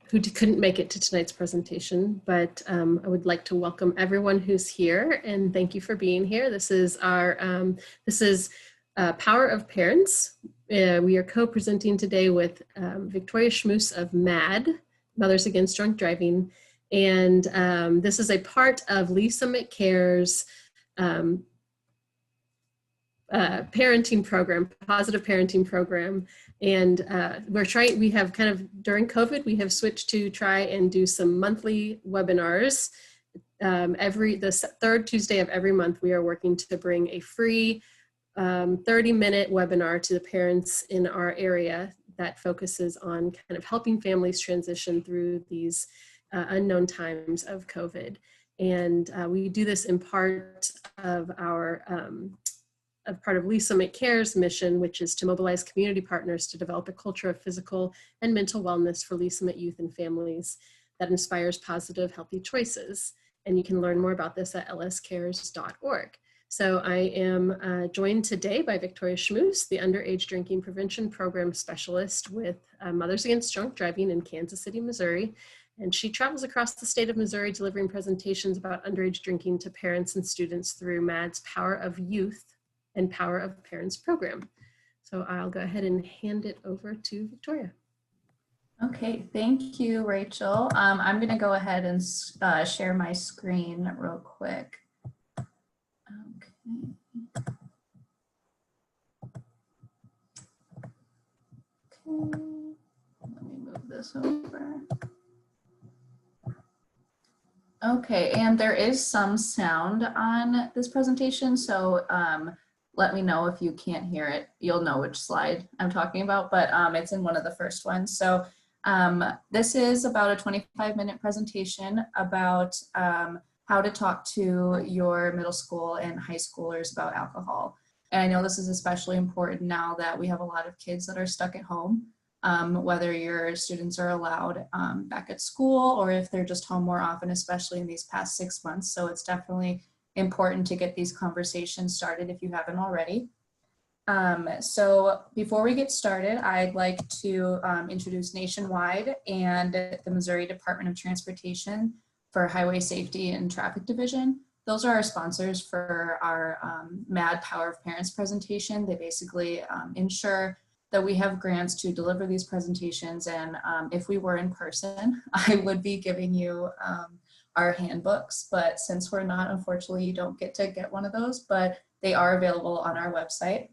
couldn't make it to tonight's presentation, but I would like to welcome everyone who's here and thank you for being here. This is our Power of Parents. We are co-presenting today with Victoria Schmoose of MADD, Mothers Against Drunk Driving, and this is a part of Lisa McCare's parenting program, positive parenting program. And we have kind of, during COVID, we have switched to try and do some monthly webinars. The third Tuesday of every month, we are working to bring a free 30-minute webinar to the parents in our area that focuses on kind of helping families transition through these unknown times of COVID. And we do this in part of our part of Lisa McCare's mission, which is to mobilize community partners to develop a culture of physical and mental wellness for Lisa Met youth and families that inspires positive, healthy choices. And you can learn more about this at lscares.org. So I am joined today by Victoria Schmoose, the Underage Drinking Prevention Program Specialist with Mothers Against Drunk Driving in Kansas City, Missouri. And she travels across the state of Missouri delivering presentations about underage drinking to parents and students through MADD's Power of Youth and Power of Parents program. So I'll go ahead and hand it over to Victoria. Okay, thank you, Rachel. I'm gonna go ahead and share my screen real quick. Okay. Let me move this over. Okay, and there is some sound on this presentation, so let me know if you can't hear it. You'll know which slide I'm talking about, but it's in one of the first ones. So this is about a 25-minute presentation about how to talk to your middle school and high schoolers about alcohol. And I know this is especially important now that we have a lot of kids that are stuck at home, whether your students are allowed back at school or if they're just home more often, especially in these past 6 months. So it's definitely important to get these conversations started if you haven't already. So before we get started, I'd like to introduce Nationwide and the Missouri Department of Transportation for Highway Safety and Traffic Division. Those are our sponsors for our MADD Power of Parents presentation. They basically ensure that we have grants to deliver these presentations. And if we were in person, I would be giving you our handbooks, but since we're not, unfortunately, you don't get to get one of those, but they are available on our website.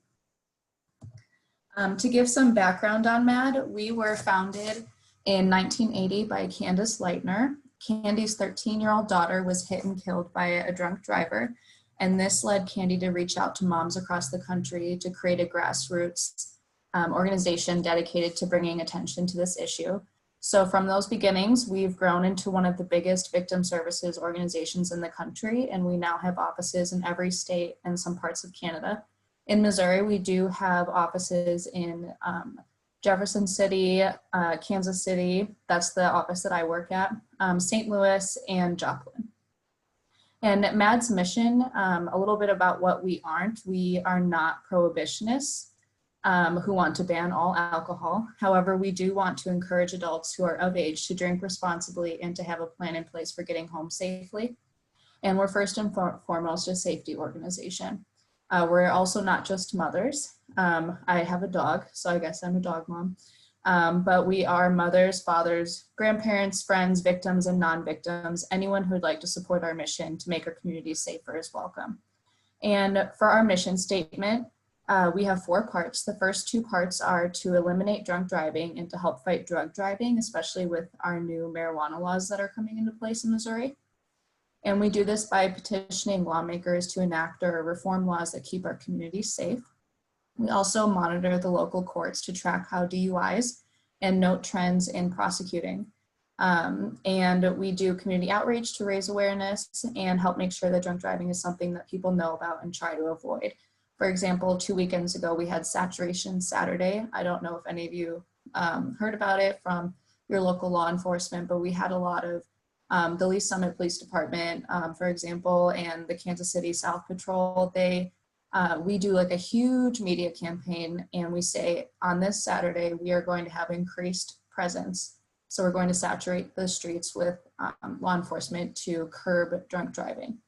To give some background on MADD, we were founded in 1980 by Candace Leitner. Candy's 13-year-old daughter was hit and killed by a drunk driver, and this led Candy to reach out to moms across the country to create a grassroots organization dedicated to bringing attention to this issue. So from those beginnings, we've grown into one of the biggest victim services organizations in the country, and we now have offices in every state and some parts of Canada. In Missouri, we do have offices in Jefferson City, Kansas City, that's the office that I work at, St. Louis, and Joplin. And MADD's mission, a little bit about what we aren't. We are not prohibitionists who want to ban all alcohol. However, we do want to encourage adults who are of age to drink responsibly and to have a plan in place for getting home safely. And we're first and foremost a safety organization. We're also not just mothers. I have a dog, so I guess I'm a dog mom. But we are mothers, fathers, grandparents, friends, victims, and non-victims. Anyone who would like to support our mission to make our communities safer is welcome. And for our mission statement, we have 4 parts. The first 2 parts are to eliminate drunk driving and to help fight drug driving, especially with our new marijuana laws that are coming into place in Missouri. And we do this by petitioning lawmakers to enact or reform laws that keep our communities safe. We also monitor the local courts to track how DUIs and note trends in prosecuting. And we do community outreach to raise awareness and help make sure that drunk driving is something that people know about and try to avoid. For example, 2 weekends ago, we had Saturation Saturday. I don't know if any of you heard about it from your local law enforcement, but we had a lot of the Lee Summit Police Department, for example, and the Kansas City South Patrol. We do like a huge media campaign, and we say on this Saturday, we are going to have increased presence So we're going to saturate the streets with law enforcement to curb drunk driving.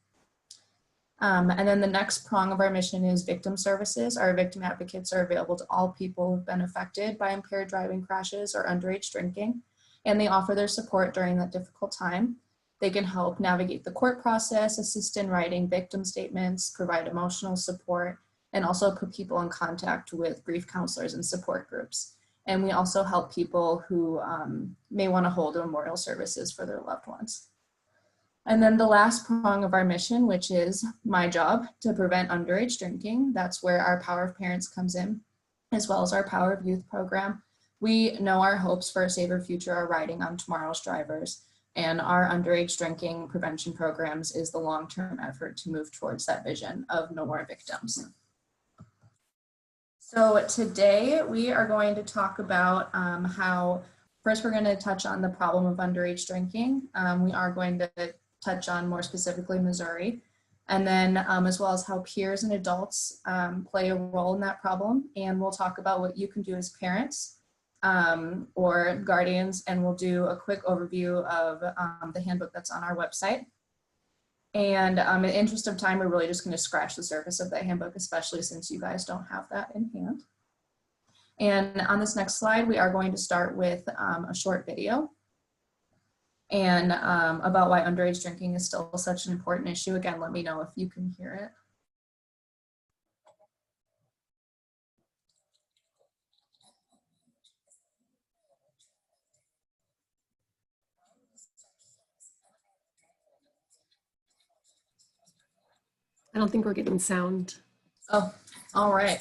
And then the next prong of our mission is victim services. Our victim advocates are available to all people who've been affected by impaired driving crashes or underage drinking, and they offer their support during that difficult time. They can help navigate the court process, assist in writing victim statements, provide emotional support, and also put people in contact with grief counselors and support groups. And we also help people who may want to hold memorial services for their loved ones. And then the last prong of our mission, which is my job, to prevent underage drinking. That's where our Power of Parents comes in, as well as our Power of Youth program. We know our hopes for a safer future are riding on tomorrow's drivers, and our underage drinking prevention programs is the long-term effort to move towards that vision of no more victims. So today we are going to talk about how, first we're going to touch on the problem of underage drinking. We are going to touch on more specifically Missouri, and then as well as how peers and adults play a role in that problem. And we'll talk about what you can do as parents or guardians, and we'll do a quick overview of the handbook that's on our website. And in the interest of time, we're really just going to scratch the surface of that handbook, especially since you guys don't have that in hand. And on this next slide, we are going to start with a short video and about why underage drinking is still such an important issue. Again, let me know if you can hear it. I don't think we're getting sound. Oh, all right.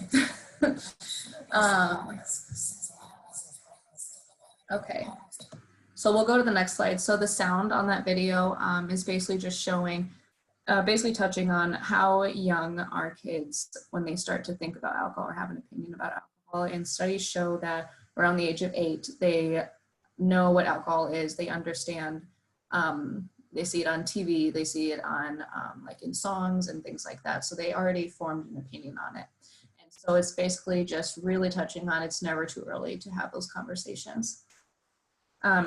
Okay, so we'll go to the next slide. So the sound on that video is basically just showing, basically touching on how young are kids when they start to think about alcohol or have an opinion about alcohol. And studies show that around the age of 8, they know what alcohol is, they understand, they see it on TV, they see it on like in songs and things like that. So they already formed an opinion on it. And so it's basically just really touching on it's never too early to have those conversations.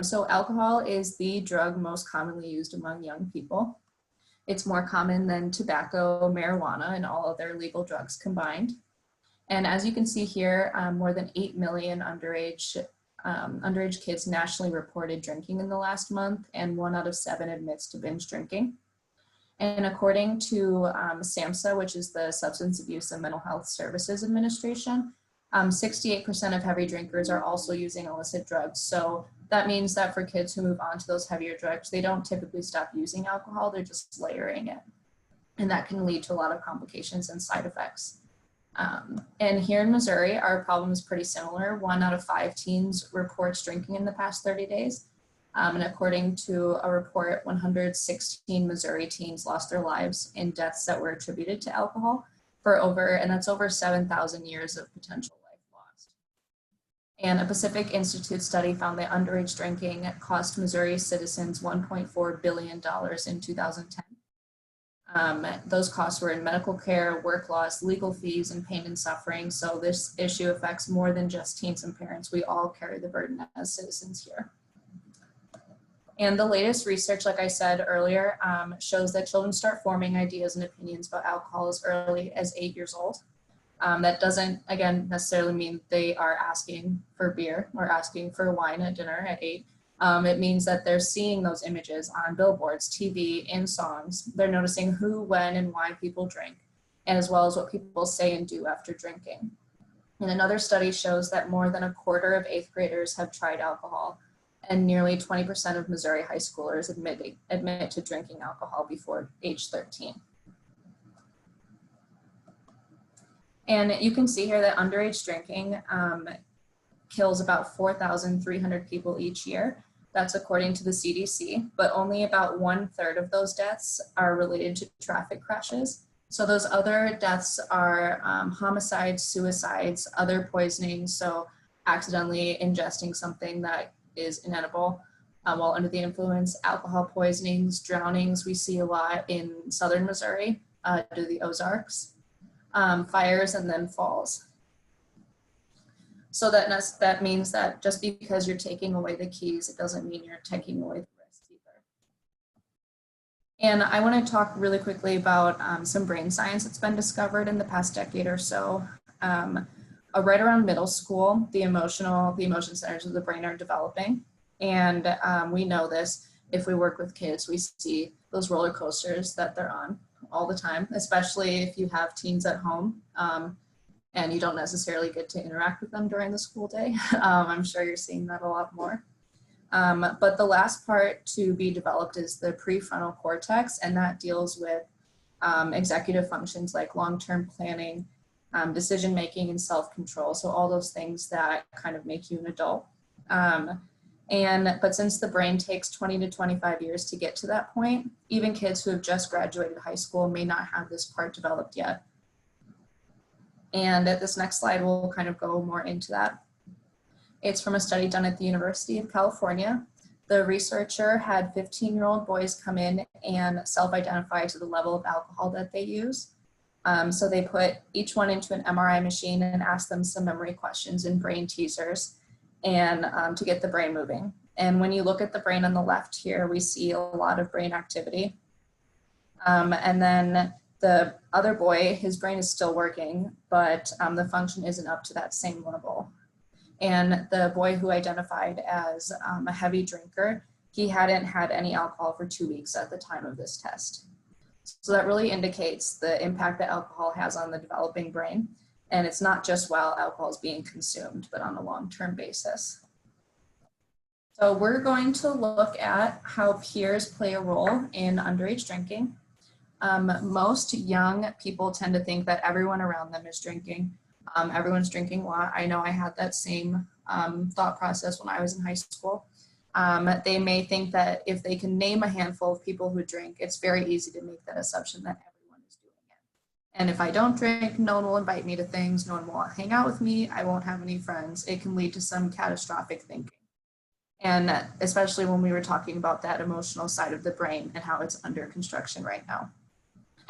So alcohol is the drug most commonly used among young people. It's more common than tobacco, marijuana, and all other legal drugs combined. And as you can see here, more than 8 million underage kids nationally reported drinking in the last month, and 1 out of 7 admits to binge drinking. And according to SAMHSA, which is the Substance Abuse and Mental Health Services Administration, 68% of heavy drinkers are also using illicit drugs. So that means that for kids who move on to those heavier drugs, they don't typically stop using alcohol, they're just layering it. And that can lead to a lot of complications and side effects. And here in Missouri, our problem is pretty similar. 1 out of 5 teens reports drinking in the past 30 days. And according to a report, 116 Missouri teens lost their lives in deaths that were attributed to alcohol and that's over 7,000 years of potential life lost. And a Pacific Institute study found that underage drinking cost Missouri citizens $1.4 billion in 2010. Those costs were in medical care, work loss, legal fees, and pain and suffering. So this issue affects more than just teens and parents. We all carry the burden as citizens here. And the latest research, like I said earlier, shows that children start forming ideas and opinions about alcohol as early as 8 years old. That doesn't, again, necessarily mean they are asking for beer or asking for wine at dinner at 8. It means that they're seeing those images on billboards, TV, in songs. They're noticing who, when, and why people drink, and as well as what people say and do after drinking. And another study shows that more than 1/4 of 8th graders have tried alcohol, and nearly 20% of Missouri high schoolers admit to drinking alcohol before age 13. And you can see here that underage drinking kills about 4,300 people each year. That's according to the CDC, but only about 1/3 of those deaths are related to traffic crashes. So those other deaths are homicides, suicides, other poisonings, so accidentally ingesting something that is inedible while under the influence, alcohol poisonings, drownings. We see a lot in southern Missouri due to the Ozarks, fires, and then falls. So that means that just because you're taking away the keys, it doesn't mean you're taking away the risk either. And I want to talk really quickly about some brain science that's been discovered in the past decade or so. Right around middle school, the emotion centers of the brain are developing. And we know this. If we work with kids, we see those roller coasters that they're on all the time, especially if you have teens at home. And you don't necessarily get to interact with them during the school day. I'm sure you're seeing that a lot more. But the last part to be developed is the prefrontal cortex, and that deals with executive functions like long-term planning, decision-making, and self-control. So all those things that kind of make you an adult. But since the brain takes 20 to 25 years to get to that point, even kids who have just graduated high school may not have this part developed yet. And at this next slide, we'll kind of go more into that. It's from a study done at the University of California. The researcher had 15-year-old boys come in and self-identify to the level of alcohol that they use. So they put each one into an MRI machine and asked them some memory questions and brain teasers and to get the brain moving. And when you look at the brain on the left here, we see a lot of brain activity. And then the other boy, his brain is still working, but the function isn't up to that same level. And the boy who identified as a heavy drinker, he hadn't had any alcohol for 2 weeks at the time of this test. So that really indicates the impact that alcohol has on the developing brain. And it's not just while alcohol is being consumed, but on a long-term basis. So we're going to look at how peers play a role in underage drinking. Most young people tend to think that everyone around them is drinking. Everyone's drinking a lot. I know I had that same thought process when I was in high school. They may think that if they can name a handful of people who drink, it's very easy to make that assumption that everyone is doing it. And if I don't drink, no one will invite me to things, no one will hang out with me, I won't have any friends. It can lead to some catastrophic thinking. And especially when we were talking about that emotional side of the brain and how it's under construction right now.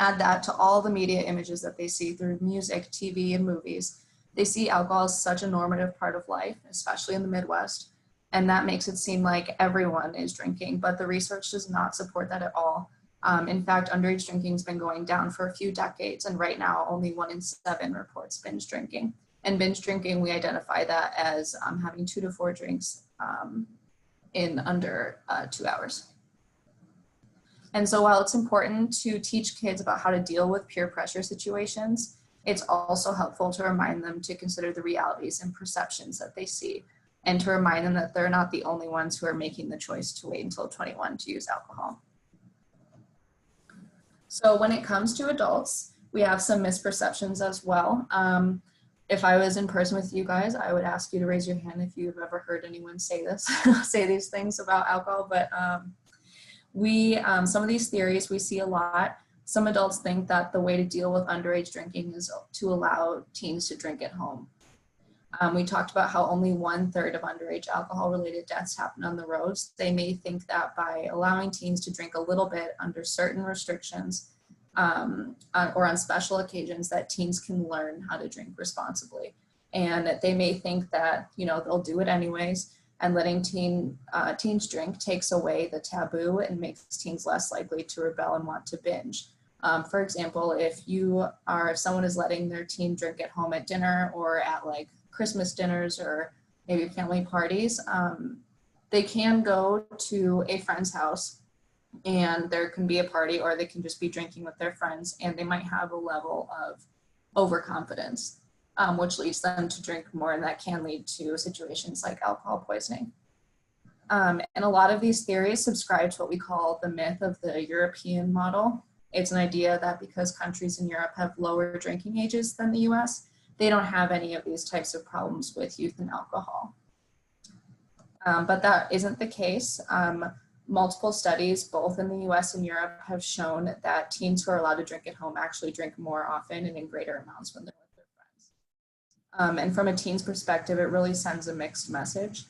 Add that to all the media images that they see through music, TV, and movies. They see alcohol as such a normative part of life, especially in the Midwest. And that makes it seem like everyone is drinking, but the research does not support that at all. In fact, underage drinking has been going down for a few decades, and right now only 1 in 7 reports binge drinking. And binge drinking, we identify that as having 2 to 4 drinks in under 2 hours. And so while it's important to teach kids about how to deal with peer pressure situations, it's also helpful to remind them to consider the realities and perceptions that they see, and to remind them that they're not the only ones who are making the choice to wait until 21 to use alcohol. So when it comes to adults, we have some misperceptions as well. If I was in person with you guys, I would ask you to raise your hand if you've ever heard anyone say this, say these things about alcohol, but some of these theories we see a lot. Some adults think that the way to deal with underage drinking is to allow teens to drink at home. We talked about how only 1/3 of underage alcohol-related deaths happen on the roads. They may think that by allowing teens to drink a little bit under certain restrictions or on special occasions, that teens can learn how to drink responsibly. And they may think that, they'll do it anyways, and letting teens drink takes away the taboo and makes teens less likely to rebel and want to binge. For example, if someone is letting their teen drink at home at dinner or at like Christmas dinners or maybe family parties, they can go to a friend's house and there can be a party, or they can just be drinking with their friends, and they might have a level of overconfidence, which leads them to drink more, and that can lead to situations like alcohol poisoning. And a lot of these theories subscribe to what we call the myth of the European model. It's an idea that because countries in Europe have lower drinking ages than the US, they don't have any of these types of problems with youth and alcohol. But that isn't the case. Multiple studies, both in the US and Europe, have shown that teens who are allowed to drink at home actually drink more often and in greater amounts when they're with their friends. And from a teen's perspective, it really sends a mixed message.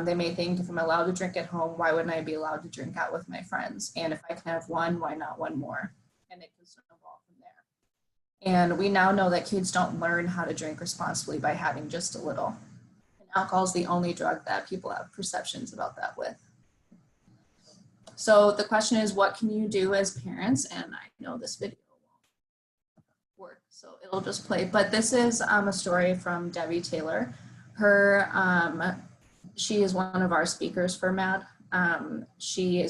They may think, if I'm allowed to drink at home, why wouldn't I be allowed to drink out with my friends? And if I can have one, why not one more? And it can snowball from there. And we now know that kids don't learn how to drink responsibly by having just a little. alcohol is the only drug that people have perceptions about that with. So the question is, what can you do as parents? And I know this video won't work, so it'll just play. But this is a story from Debbie Taylor. She is one of our speakers for MADD. She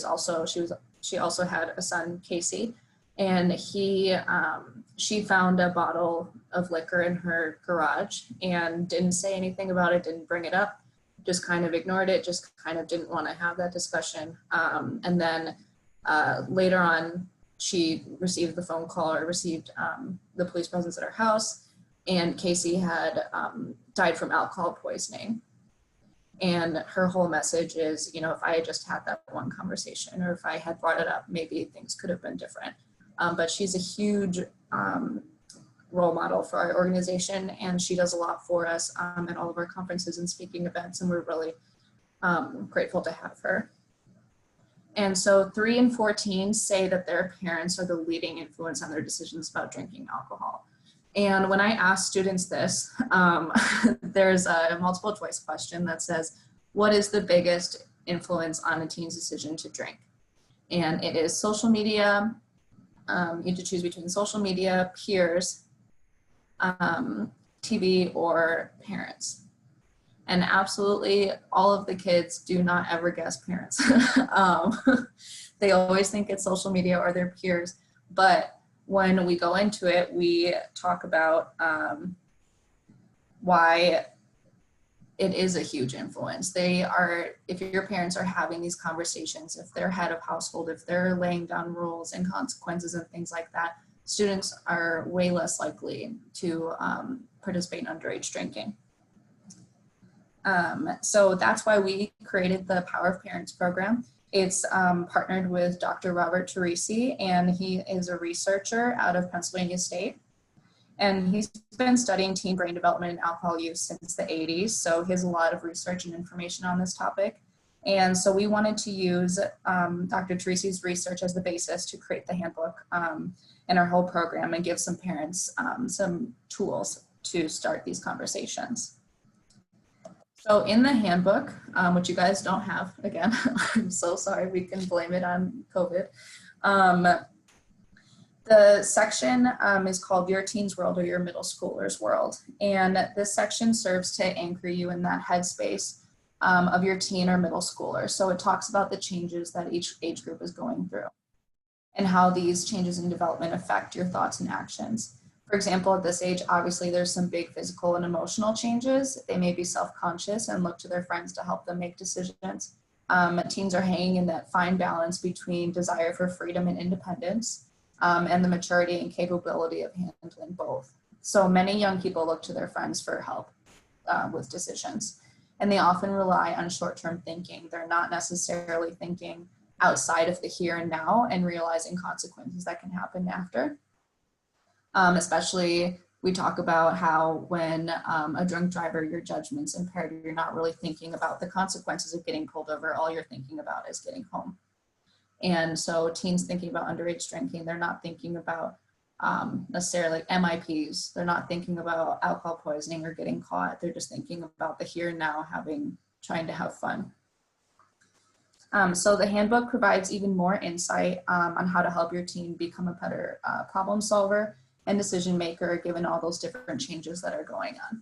also had a son, Casey, and she found a bottle of liquor in her garage and didn't say anything about it, didn't bring it up, just kind of ignored it, just kind of didn't want to have that discussion. And then later on, she received the phone call or received the police presence at her house, and Casey had died from alcohol poisoning. And her whole message is, you know, if I had just had that one conversation, or if I had brought it up, maybe things could have been different. But she's a huge role model for our organization, and she does a lot for us at all of our conferences and speaking events, and we're really grateful to have her. And so 3 in 4 teens say that their parents are the leading influence on their decisions about drinking alcohol. And when I ask students this, there's a multiple choice question that says, what is the biggest influence on a teen's decision to drink? And it is social media. You have to choose between social media, peers, TV, or parents. And absolutely all of the kids do not ever guess parents. They always think it's social media or their peers. But when we go into it, we talk about why it is a huge influence. If your parents are having these conversations, if they're head of household, if they're laying down rules and consequences and things like that, students are way less likely to participate in underage drinking. So that's why we created the Power of Parents program. It's partnered with Dr. Robert Teresi, and he is a researcher out of Pennsylvania State. And he's been studying teen brain development and alcohol use since the 80s. So he has a lot of research and information on this topic. And so we wanted to use Dr. Teresi's research as the basis to create the handbook and our whole program, and give some parents some tools to start these conversations. So in the handbook, which you guys don't have, again, I'm so sorry, we can blame it on COVID. The section is called Your Teen's World or Your Middle Schooler's World. And this section serves to anchor you in that headspace of your teen or middle schooler. So it talks about the changes that each age group is going through and how these changes in development affect your thoughts and actions. For example, at this age, obviously there's some big physical and emotional changes. They may be self-conscious and look to their friends to help them make decisions. Teens are hanging in that fine balance between desire for freedom and independence, and the maturity and capability of handling both. So many young people look to their friends for help with decisions, and they often rely on short-term thinking. They're not necessarily thinking outside of the here and now and realizing consequences that can happen after. Especially, we talk about how when a drunk driver, your judgment's impaired, you're not really thinking about the consequences of getting pulled over. All you're thinking about is getting home. And so teens thinking about underage drinking, they're not thinking about necessarily MIPs. They're not thinking about alcohol poisoning or getting caught. They're just thinking about the here and now, trying to have fun. So the handbook provides even more insight on how to help your teen become a better problem solver and decision maker, given all those different changes that are going on.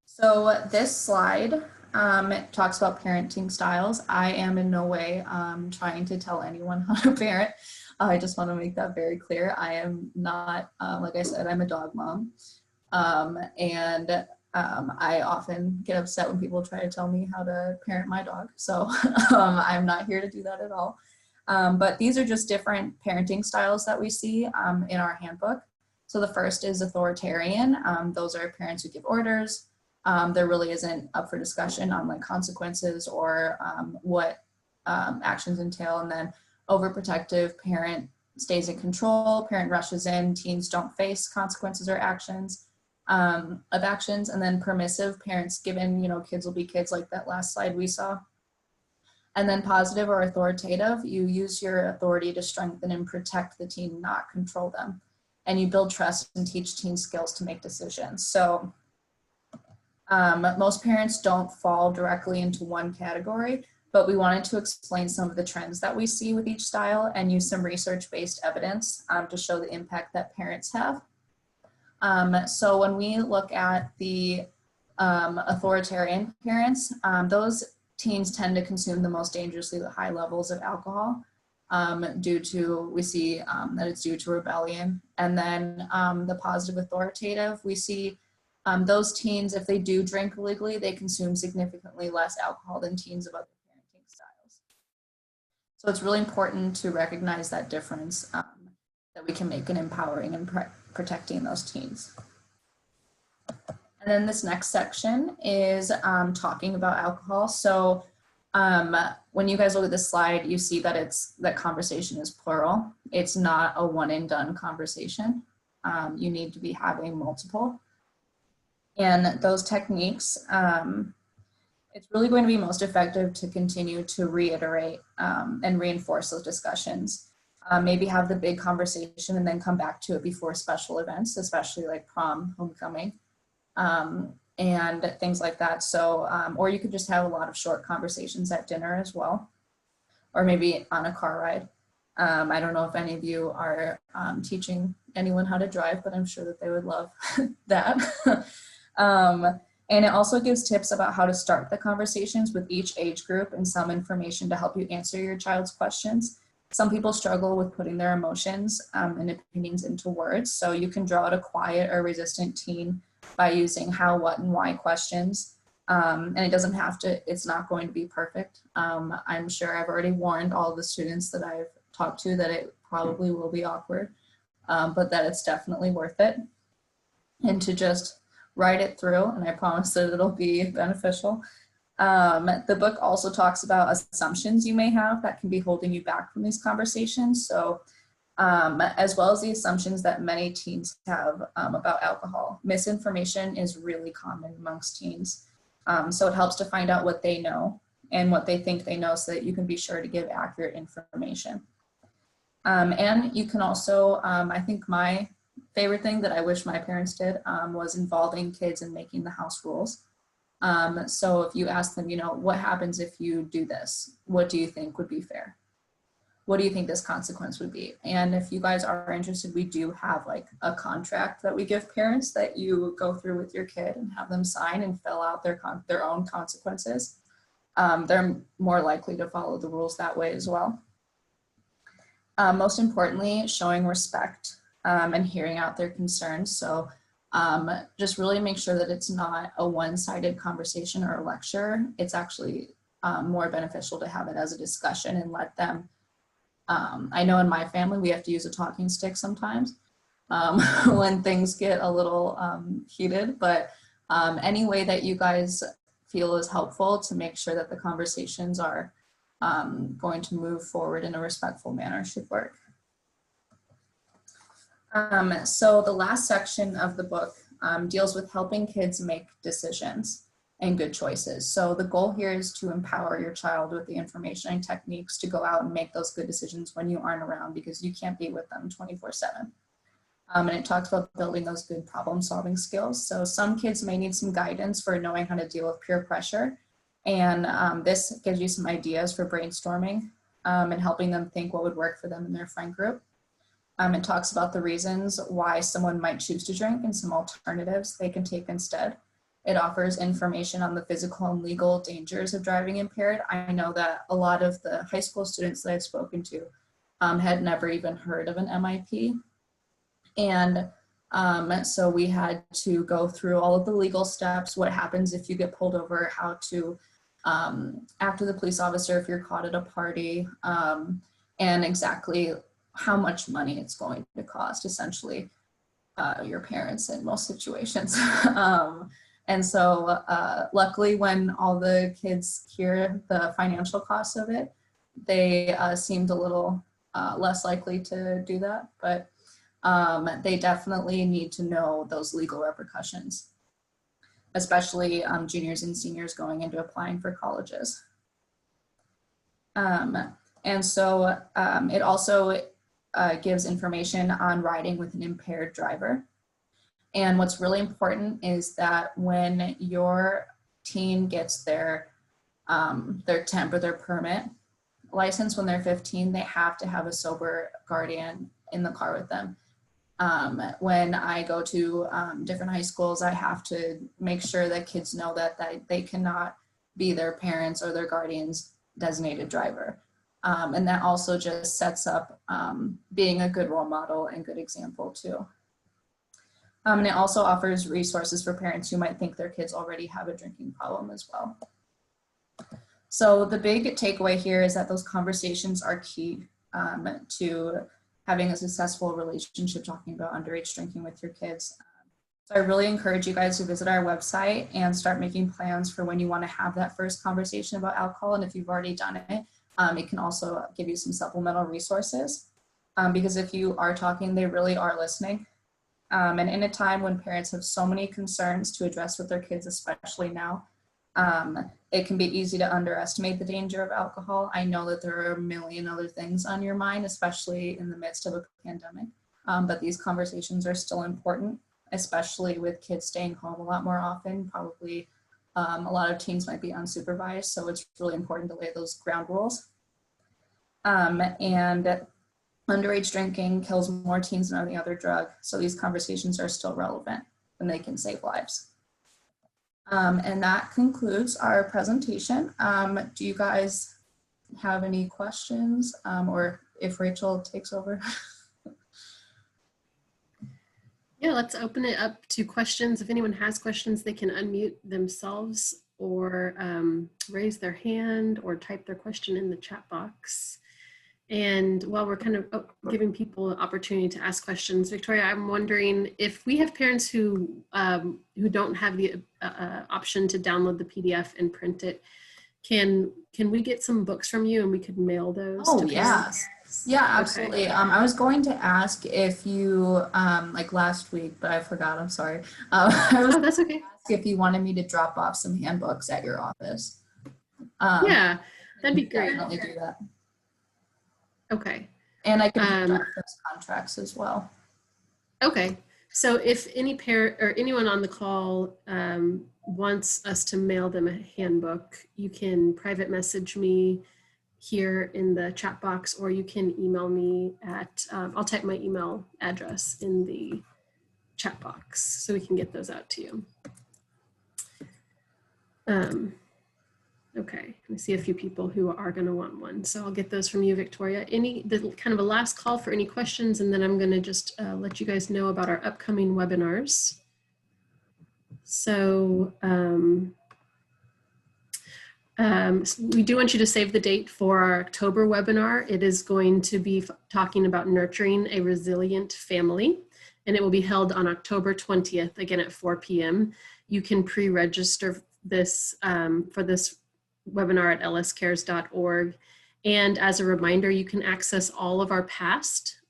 So this slide talks about parenting styles. I am in no way trying to tell anyone how to parent. I just want to make that very clear. I am not, like I said, I'm a dog mom. I often get upset when people try to tell me how to parent my dog. So I'm not here to do that at all. But these are just different parenting styles that we see in our handbook. So the first is authoritarian. Those are parents who give orders. There really isn't up for discussion on like consequences or what actions entail. And then overprotective, parent stays in control, parent rushes in, teens don't face consequences or actions of actions. And then permissive, parents given, kids will be kids, like that last slide we saw. And then positive or authoritative, you use your authority to strengthen and protect the teen, not control them. And you build trust and teach teens skills to make decisions. So Most parents don't fall directly into one category, but we wanted to explain some of the trends that we see with each style and use some research-based evidence to show the impact that parents have. So when we look at the authoritarian parents, those teens tend to consume the most dangerously high levels of alcohol due to, we see that it's due to rebellion. And then the positive authoritative, we see those teens, if they do drink illegally, they consume significantly less alcohol than teens of other parenting styles. So it's really important to recognize that difference that we can make in empowering and protecting those teens. And then this next section is talking about alcohol. So when you guys look at this slide, you see that that conversation is plural. It's not a one and done conversation. You need to be having multiple. And those techniques, it's really going to be most effective to continue to reiterate and reinforce those discussions. Maybe have the big conversation and then come back to it before special events, especially like prom, homecoming, and things like that. So, or you could just have a lot of short conversations at dinner as well, or maybe on a car ride. I don't know if any of you are teaching anyone how to drive, but I'm sure that they would love that. And it also gives tips about how to start the conversations with each age group and some information to help you answer your child's questions. Some people struggle with putting their emotions and opinions into words, so you can draw out a quiet or resistant teen by using how, what, and why questions. And it doesn't have to, it's not going to be perfect. I'm sure I've already warned all the students that I've talked to that it probably will be awkward, but that it's definitely worth it. And to just write it through, and I promise that it'll be beneficial. The book also talks about assumptions you may have that can be holding you back from these conversations. So as well as the assumptions that many teens have about alcohol. Misinformation is really common amongst teens. So it helps to find out what they know and what they think they know so that you can be sure to give accurate information. And you can also, I think my favorite thing that I wish my parents did was involving kids in making the house rules. So if you ask them, you know, what happens if you do this? What do you think would be fair? What do you think this consequence would be? And if you guys are interested, we do have like a contract that we give parents that you go through with your kid and have them sign and fill out their own consequences. They're more likely to follow the rules that way as well. Most importantly, showing respect and hearing out their concerns. So just really make sure that it's not a one-sided conversation or a lecture. It's actually more beneficial to have it as a discussion and let them, I know in my family, we have to use a talking stick sometimes when things get a little heated, but any way that you guys feel is helpful to make sure that the conversations are going to move forward in a respectful manner should work. So the last section of the book deals with helping kids make decisions and good choices. So the goal here is to empower your child with the information and techniques to go out and make those good decisions when you aren't around, because you can't be with them 24/7. And it talks about building those good problem solving skills. So some kids may need some guidance for knowing how to deal with peer pressure. And this gives you some ideas for brainstorming and helping them think what would work for them in their friend group. It talks about the reasons why someone might choose to drink and some alternatives they can take instead. It offers information on the physical and legal dangers of driving impaired. I know that a lot of the high school students that I've spoken to had never even heard of an MIP. And so we had to go through all of the legal steps, what happens if you get pulled over, how to act with a police officer if you're caught at a party, and exactly how much money it's going to cost, essentially, your parents in most situations. And so luckily when all the kids hear the financial costs of it, they seemed a little less likely to do that, but they definitely need to know those legal repercussions, especially juniors and seniors going into applying for colleges. And so it also gives information on riding with an impaired driver. And what's really important is that when your teen gets their temp or their permit license when they're 15, they have to have a sober guardian in the car with them. When I go to different high schools, I have to make sure that kids know that they cannot be their parents or their guardian's designated driver. And that also just sets up being a good role model and good example too. And it also offers resources for parents who might think their kids already have a drinking problem as well. So the big takeaway here is that those conversations are key to having a successful relationship talking about underage drinking with your kids. So I really encourage you guys to visit our website and start making plans for when you want to have that first conversation about alcohol. And if you've already done it, it can also give you some supplemental resources because if you are talking, they really are listening. And in a time when parents have so many concerns to address with their kids, especially now, it can be easy to underestimate the danger of alcohol. I know that there are a million other things on your mind, especially in the midst of a pandemic, but these conversations are still important, especially with kids staying home a lot more often. Probably a lot of teens might be unsupervised, so it's really important to lay those ground rules. And underage drinking kills more teens than any other drug, so these conversations are still relevant and they can save lives. And that concludes our presentation. Do you guys have any questions or if Rachel takes over? Yeah, let's open it up to questions. If anyone has questions, they can unmute themselves or raise their hand or type their question in the chat box. And while we're kind of giving people an opportunity to ask questions, Victoria, I'm wondering if we have parents who don't have the option to download the PDF and print it, can we get some books from you and we could mail those to parents? Yeah, absolutely. Okay. I was going to ask if you, like last week, but I forgot, I'm sorry. That's okay. Ask if you wanted me to drop off some handbooks at your office. Yeah, that'd be great. Definitely do that. Okay. And I can draft those contracts as well. Okay. So if any parent or anyone on the call wants us to mail them a handbook, you can private message me here in the chat box, or you can email me at, I'll type my email address in the chat box so we can get those out to you. Okay, I see a few people who are going to want one, so I'll get those from you, Victoria. Kind of a last call for any questions, and then I'm going to just let you guys know about our upcoming webinars. So we do want you to save the date for our October webinar. It is going to be talking about nurturing a resilient family, and it will be held on October 20th, again at 4 p.m. You can pre-register this for this webinar at lscares.org. And as a reminder, you can access all of our past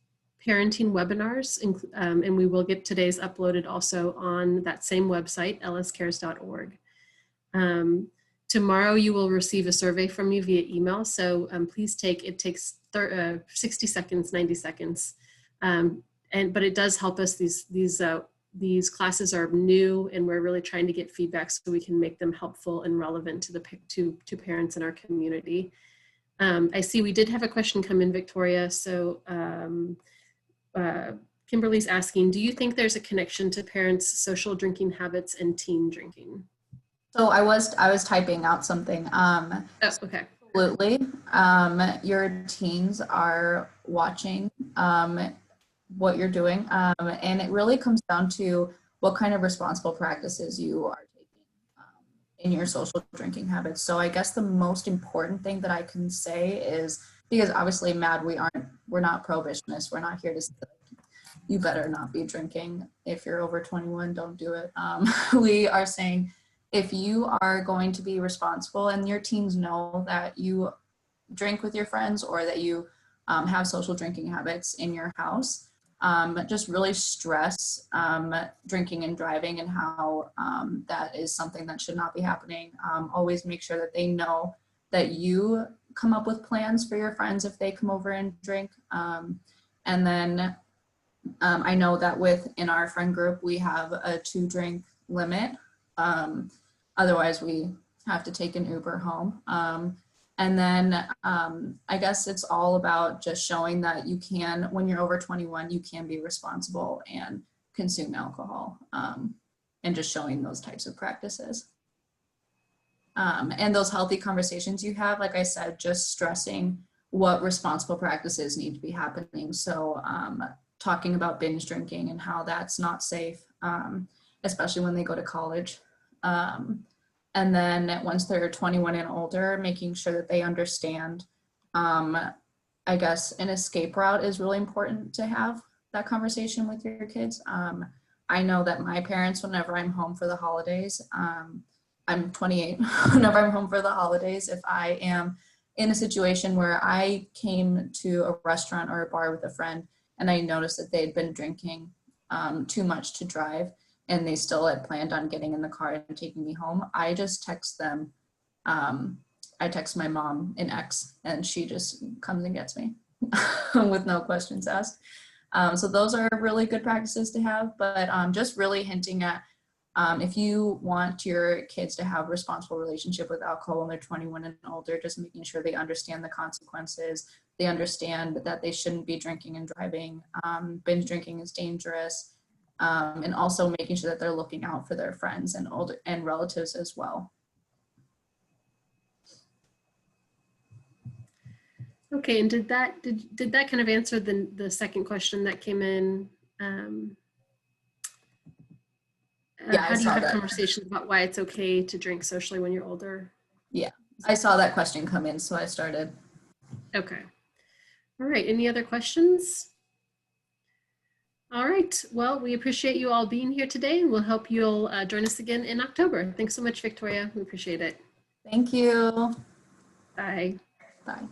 parenting webinars, and we will get today's uploaded also on that same website, lscares.org. Tomorrow you will receive a survey from me via email, so please it takes 60 seconds, 90 seconds, but it does help us. These classes are new, and we're really trying to get feedback so we can make them helpful and relevant to parents in our community. I see we did have a question come in, Victoria. So Kimberly's asking, do you think there's a connection to parents' social drinking habits and teen drinking? So I was typing out something. Okay. Absolutely. Your teens are watching what you're doing, and it really comes down to what kind of responsible practices you are taking in your social drinking habits. So I guess the most important thing that I can say is, because obviously MADD, we're not prohibitionists. We're not here to say you better not be drinking. If you're over 21, don't do it. We are saying if you are going to be responsible and your teens know that you drink with your friends or that you have social drinking habits in your house, just really stress drinking and driving and how that is something that should not be happening. Always make sure that they know that you come up with plans for your friends if they come over and drink. And then I know that within our friend group, we have a 2-drink limit. Otherwise, we have to take an Uber home. And then I guess it's all about just showing that you can, when you're over 21, you can be responsible and consume alcohol, and just showing those types of practices. And those healthy conversations you have, like I said, just stressing what responsible practices need to be happening. So talking about binge drinking and how that's not safe, especially when they go to college. And then once they're 21 and older, making sure that they understand, I guess an escape route is really important to have that conversation with your kids. I know that my parents, whenever I'm home for the holidays, I'm 28, whenever I'm home for the holidays, if I am in a situation where I came to a restaurant or a bar with a friend and I noticed that they'd been drinking too much to drive, and they still had planned on getting in the car and taking me home, I just text them. I text my mom in X, and she just comes and gets me with no questions asked. So those are really good practices to have, but just really hinting at if you want your kids to have a responsible relationship with alcohol when they're 21 and older, just making sure they understand the consequences. They understand that they shouldn't be drinking and driving. Binge drinking is dangerous. And also making sure that they're looking out for their friends and older and relatives as well. Okay, and did that kind of answer the second question that came in? Yeah, how do you have conversations about why it's okay to drink socially when you're older? Yeah, I saw that question come in, so I started. Okay. All right, any other questions? All right, well, we appreciate you all being here today, and we'll hope you'll join us again in October. Thanks so much, Victoria. We appreciate it. Thank you. Bye. Bye.